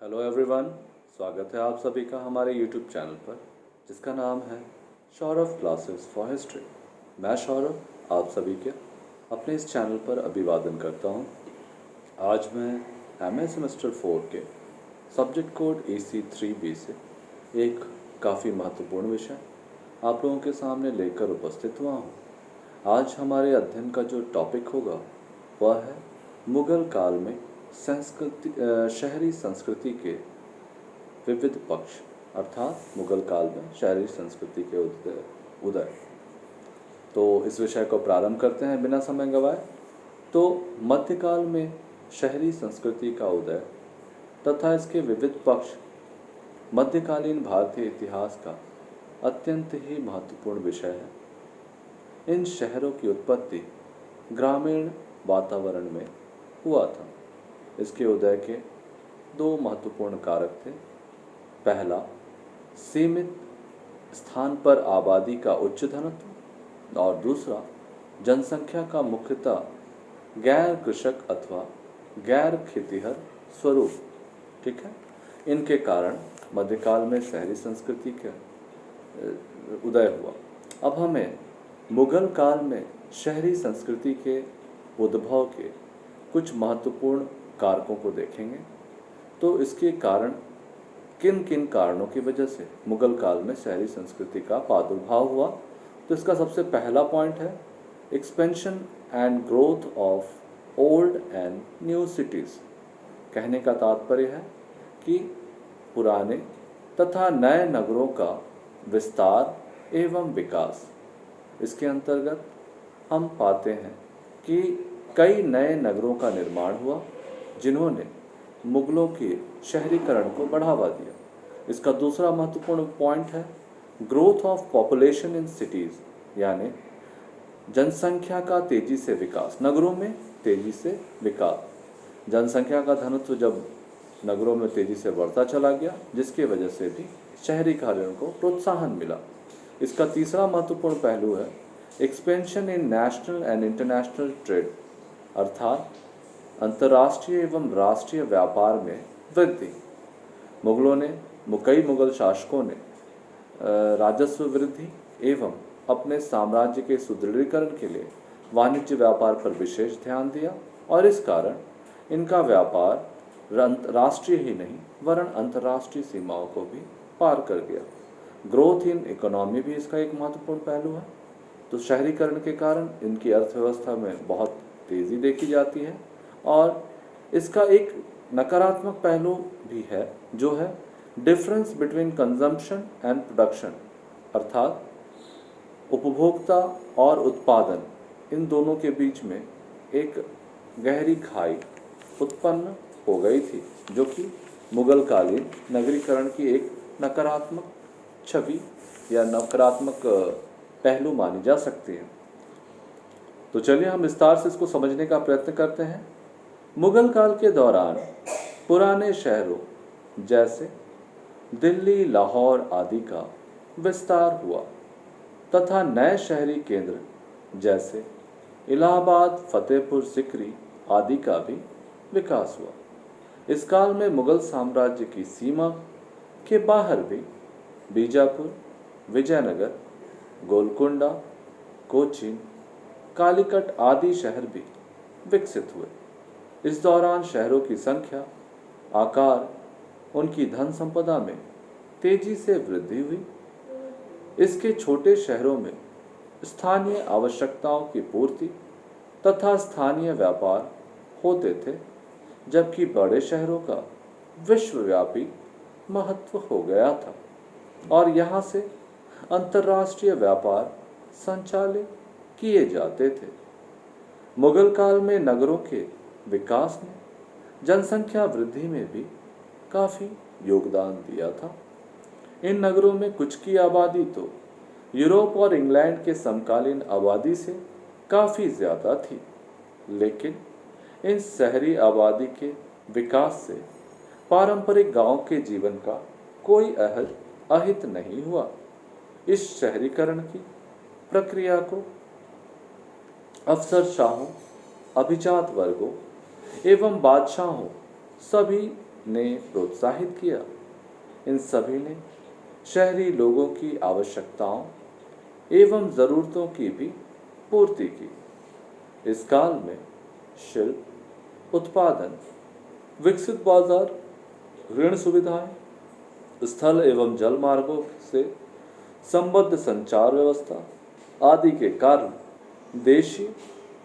Hello everyone, स्वागत है आप सभी का हमारे यूट्यूब चैनल पर जिसका नाम है सौरभ क्लासेस फॉर हिस्ट्री। मैं सौरभ आप सभी के अपने इस चैनल पर अभिवादन करता हूं। आज मैं एमए सेमेस्टर 4 के सब्जेक्ट कोड EC3B से एक काफ़ी महत्वपूर्ण विषय आप लोगों के सामने लेकर उपस्थित हुआ हूं। आज हमारे अध्ययन का जो टॉपिक होगा वह है मुगल काल में शहरी संस्कृति के विविध पक्ष, अर्थात मुगल काल में शहरी संस्कृति के उदय। तो इस विषय को प्रारंभ करते हैं बिना समय गंवाए। तो मध्यकाल में शहरी संस्कृति का उदय तथा इसके विविध पक्ष मध्यकालीन भारतीय इतिहास का अत्यंत ही महत्वपूर्ण विषय है। इन शहरों की उत्पत्ति ग्रामीण वातावरण में हुआ था। इसके उदय के दो महत्वपूर्ण कारक थे। पहला, सीमित स्थान पर आबादी का उच्च घनत्व और दूसरा, जनसंख्या का मुख्यतः गैर कृषक अथवा गैर खेतीहर स्वरूप। ठीक है, इनके कारण मध्यकाल में शहरी संस्कृति का उदय हुआ। अब हमें मुगल काल में शहरी संस्कृति के उद्भव के कुछ महत्वपूर्ण कारकों को देखेंगे। तो इसके कारण किन किन कारणों की वजह से मुगल काल में शहरी संस्कृति का प्रादुर्भाव हुआ, तो इसका सबसे पहला पॉइंट है expansion and growth of old and new cities. कहने का तात्पर्य है कि पुराने तथा नए नगरों का विस्तार एवं विकास। इसके अंतर्गत हम पाते हैं कि कई नए नगरों का निर्माण हुआ जिन्होंने मुगलों के शहरीकरण को बढ़ावा दिया। इसका दूसरा महत्वपूर्ण पॉइंट है growth of population in cities, यानी जनसंख्या का तेजी से विकास, नगरों में तेजी से विकास। जनसंख्या का घनत्व जब नगरों में तेजी से बढ़ता चला गया, जिसकी वजह से भी शहरीकरण को प्रोत्साहन मिला। इसका तीसरा महत्वपूर्ण पहलू है expansion in national and international trade, अर्थात अंतर्राष्ट्रीय एवं राष्ट्रीय व्यापार में वृद्धि। कई मुगल शासकों ने राजस्व वृद्धि एवं अपने साम्राज्य के सुदृढ़ीकरण के लिए वाणिज्य व्यापार पर विशेष ध्यान दिया और इस कारण इनका व्यापार राष्ट्रीय ही नहीं वरन अंतर्राष्ट्रीय सीमाओं को भी पार कर गया। ग्रोथ इन इकोनॉमी भी इसका एक महत्वपूर्ण पहलू है। तो शहरीकरण के कारण इनकी अर्थव्यवस्था में बहुत तेज़ी देखी जाती है और इसका एक नकारात्मक पहलू भी है जो है difference between consumption and production, अर्थात उपभोक्ता और उत्पादन, इन दोनों के बीच में एक गहरी खाई उत्पन्न हो गई थी जो कि मुगल कालीन नगरीकरण की एक नकारात्मक छवि या नकारात्मक पहलू मानी जा सकती है। तो चलिए हम विस्तार से इसको समझने का प्रयत्न करते हैं। मुगल काल के दौरान पुराने शहरों जैसे दिल्ली, लाहौर आदि का विस्तार हुआ तथा नए शहरी केंद्र जैसे इलाहाबाद, फतेहपुर सिकरी आदि का भी विकास हुआ। इस काल में मुगल साम्राज्य की सीमा के बाहर भी बीजापुर, विजयनगर, गोलकुंडा, कोचीन, कालीकट आदि शहर भी विकसित हुए। इस दौरान शहरों की संख्या, आकार, उनकी धन संपदा में तेजी से वृद्धि हुई। इसके छोटे शहरों में स्थानीय आवश्यकताओं की पूर्ति तथा स्थानीय व्यापार होते थे, जबकि बड़े शहरों का विश्वव्यापी महत्व हो गया था और यहाँ से अंतर्राष्ट्रीय व्यापार संचालित किए जाते थे। मुगल काल में नगरों के विकास ने जनसंख्या वृद्धि में भी काफ़ी योगदान दिया था। इन नगरों में कुछ की आबादी तो यूरोप और इंग्लैंड के समकालीन आबादी से काफ़ी ज़्यादा थी, लेकिन इन शहरी आबादी के विकास से पारंपरिक गांव के जीवन का कोई अहित नहीं हुआ। इस शहरीकरण की प्रक्रिया को अफसरशाहों, अभिजात वर्गों एवं बादशाहों सभी ने प्रोत्साहित किया। इन सभी ने शहरी लोगों की आवश्यकताओं एवं ज़रूरतों की भी पूर्ति की। इस काल में शिल्प, उत्पादन, विकसित बाजार, ऋण सुविधाएं, स्थल एवं जल मार्गों से संबद्ध संचार व्यवस्था आदि के कारण देशीय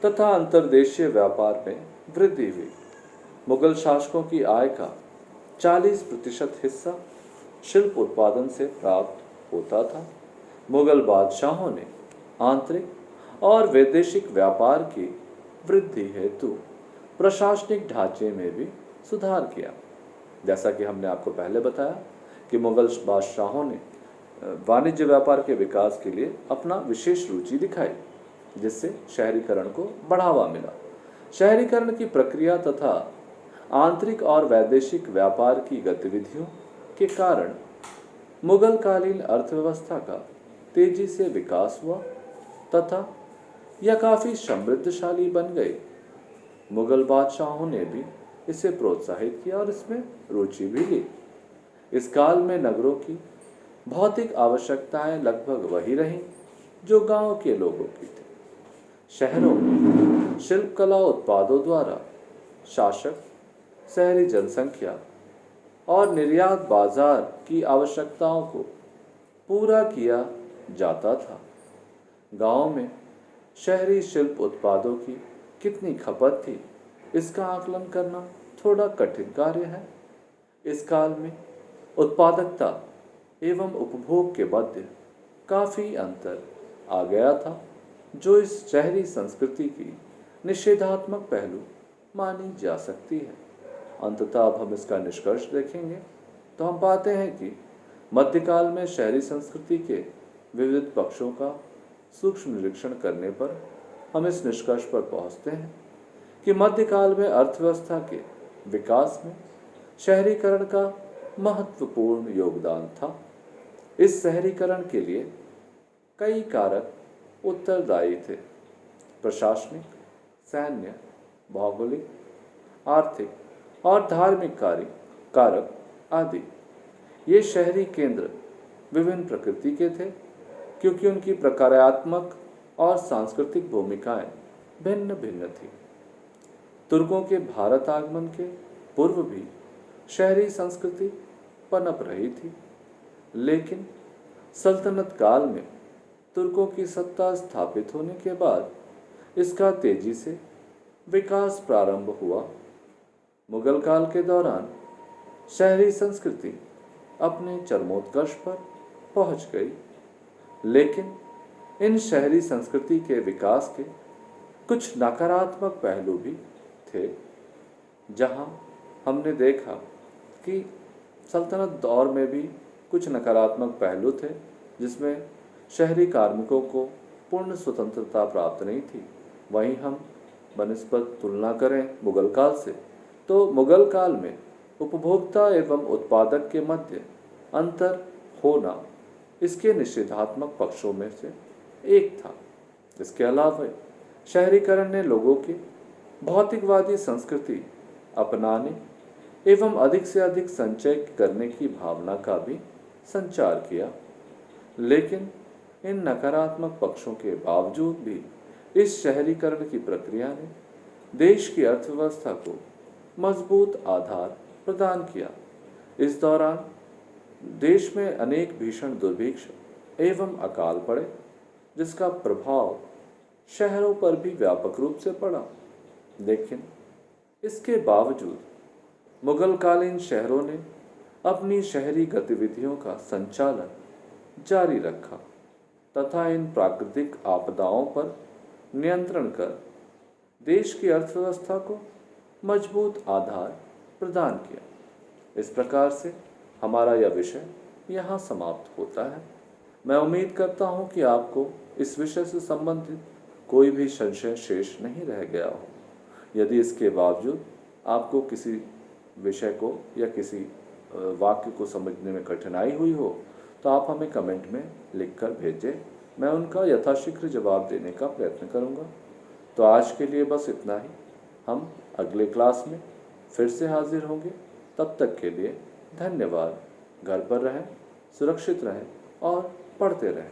तथा अंतर्देशीय व्यापार में वृद्धि हुई। मुगल शासकों की आय का 40% हिस्सा शिल्प उत्पादन से प्राप्त होता था। मुगल बादशाहों ने आंतरिक और वैदेशिक व्यापार की वृद्धि हेतु प्रशासनिक ढांचे में भी सुधार किया। जैसा कि हमने आपको पहले बताया कि मुगल बादशाहों ने वाणिज्य व्यापार के विकास के लिए अपना विशेष रुचि दिखाई, जिससे शहरीकरण को बढ़ावा मिला। शहरीकरण की प्रक्रिया तथा आंतरिक और वैदेशिक व्यापार की गतिविधियों के कारण मुगल कालीन अर्थव्यवस्था का तेजी से विकास हुआ तथा यह काफ़ी समृद्धशाली बन गई। मुगल बादशाहों ने भी इसे प्रोत्साहित किया और इसमें रुचि भी ली। इस काल में नगरों की भौतिक आवश्यकताएं लगभग वही रहीं जो गांव के लोगों की थी। शहरों में शिल्पकला उत्पादों द्वारा शासक, शहरी जनसंख्या और निर्यात बाजार की आवश्यकताओं को पूरा किया जाता था। गांव में शहरी शिल्प उत्पादों की कितनी खपत थी, इसका आकलन करना थोड़ा कठिन कार्य है। इस काल में उत्पादकता एवं उपभोग के मध्य काफ़ी अंतर आ गया था, जो इस शहरी संस्कृति की निषेधात्मक पहलू मानी जा सकती है। अंततः अब हम इसका निष्कर्ष देखेंगे तो हम पाते हैं कि मध्यकाल में शहरी संस्कृति के विविध पक्षों का सूक्ष्म निरीक्षण करने पर हम इस निष्कर्ष पर पहुंचते हैं कि मध्यकाल में अर्थव्यवस्था के विकास में शहरीकरण का महत्वपूर्ण योगदान था। इस शहरीकरण के लिए कई कारक उत्तरदायी थे: प्रशासनिक, सैन्य, भौगोलिक, आर्थिक और धार्मिक कारक आदि। ये शहरी केंद्र विभिन्न प्रकृति के थे क्योंकि उनकी प्रकारात्मक और सांस्कृतिक भूमिकाएं भिन्न भिन्न थी। तुर्कों के भारत आगमन के पूर्व भी शहरी संस्कृति पनप रही थी, लेकिन सल्तनत काल में तुर्कों की सत्ता स्थापित होने के बाद इसका तेजी से विकास प्रारंभ हुआ। मुगल काल के दौरान शहरी संस्कृति अपने चरमोत्कर्ष पर पहुंच गई, लेकिन इन शहरी संस्कृति के विकास के कुछ नकारात्मक पहलू भी थे। जहां हमने देखा कि सल्तनत दौर में भी कुछ नकारात्मक पहलू थे, जिसमें शहरी कार्मिकों को पूर्ण स्वतंत्रता प्राप्त नहीं थी। वहीं हम बनिस्बत तुलना करें मुगल काल से, तो मुगल काल में उपभोक्ता एवं उत्पादक के मध्य अंतर होना इसके निषेधात्मक पक्षों में से एक था। इसके अलावा शहरीकरण ने लोगों की भौतिकवादी संस्कृति अपनाने एवं अधिक से अधिक संचय करने की भावना का भी संचार किया। लेकिन इन नकारात्मक पक्षों के बावजूद भी इस शहरीकरण की प्रक्रिया ने देश की अर्थव्यवस्था को मजबूत आधार प्रदान किया। इस दौरान देश में अनेक भीषण दुर्भिक्ष एवं अकाल पड़े, जिसका प्रभाव शहरों पर भी व्यापक रूप से पड़ा। लेकिन इसके बावजूद मुगलकालीन शहरों ने अपनी शहरी गतिविधियों का संचालन जारी रखा तथा इन प्राकृतिक आपदाओं पर नियंत्रण कर देश की अर्थव्यवस्था को मजबूत आधार प्रदान किया। इस प्रकार से हमारा यह विषय यहाँ समाप्त होता है। मैं उम्मीद करता हूँ कि आपको इस विषय से संबंधित कोई भी संशय शेष नहीं रह गया हो। यदि इसके बावजूद आपको किसी विषय को या किसी वाक्य को समझने में कठिनाई हुई हो, तो आप हमें कमेंट में लिखकर भेजें। मैं उनका यथाशीघ्र जवाब देने का प्रयत्न करूँगा। तो आज के लिए बस इतना ही। हम अगले क्लास में फिर से हाजिर होंगे। तब तक के लिए धन्यवाद। घर पर रहें, सुरक्षित रहें और पढ़ते रहें।